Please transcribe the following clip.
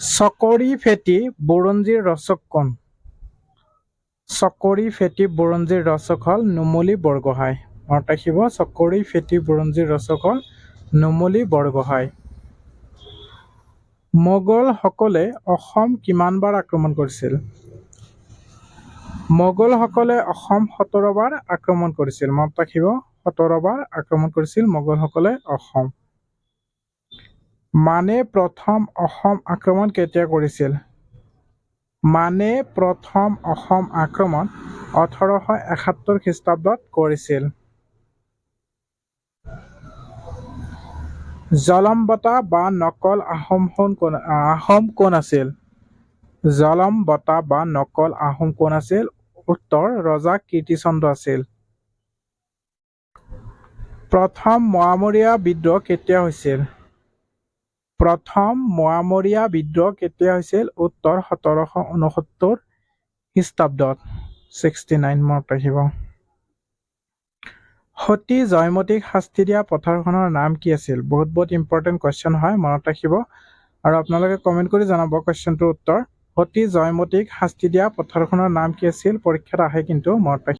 চকৰি ফেটি বুৰঞ্জীৰ ৰচক কোন? চকৰি ফেটি বুৰঞ্জীৰ ৰচক হ'ল নুমলী বৰগোহাঁই। মনত ৰাখিব, চকৰি ফেটি বুৰঞ্জীৰ ৰচক হ'ল নুমলী বৰগোহাঁই। মোগলসকলে অসম কিমানবাৰ আক্ৰমণ কৰিছিল? মোগলসকলে অসম ১৭ বাৰ আক্ৰমণ কৰিছিল। মনত ৰাখিব, ১৭ বাৰ আক্ৰমণ কৰিছিল মোগলসকলে অসম। মানে প্ৰথম অসম আক্ৰমণ কেতিয়া কৰিছিল? মানে প্ৰথম অসম আক্ৰমণ ১৮৭১ খ্ৰীষ্টাব্দত কৰিছিল। জলম বঁটা বা নকল আহোম কোন আছিল? জলম বঁটা বা নকল আহোম কোন আছিল? উত্তৰ ৰজা কীৰ্তিচন্দ্ৰ আছিল। প্ৰথম মোৱামৰীয়া বিদ্ৰোহ কেতিয়া হৈছিল? প্ৰথম মোৱামৰীয়া বিদ্ৰোহ কেতিয়া হৈছিল? উত্তৰ ১৭৬৯ খ্ৰীষ্টাব্দত 69। মনত ৰাখিব। সতী জয়মতীক শাস্তি দিয়া পথাৰখনৰ নাম কি আছিল? বহুত ইম্পৰ্টেণ্ট কুৱেশ্যন হয়, মনত ৰাখিব আৰু আপোনালোকে কমেণ্ট কৰি জনাব কুৱেশ্যনটোৰ উত্তৰ। সতী জয়মতীক শাস্তি দিয়া পথাৰখনৰ নাম কি আছিল? পৰীক্ষাত আহে কিন্তু, মনত ৰাখিব।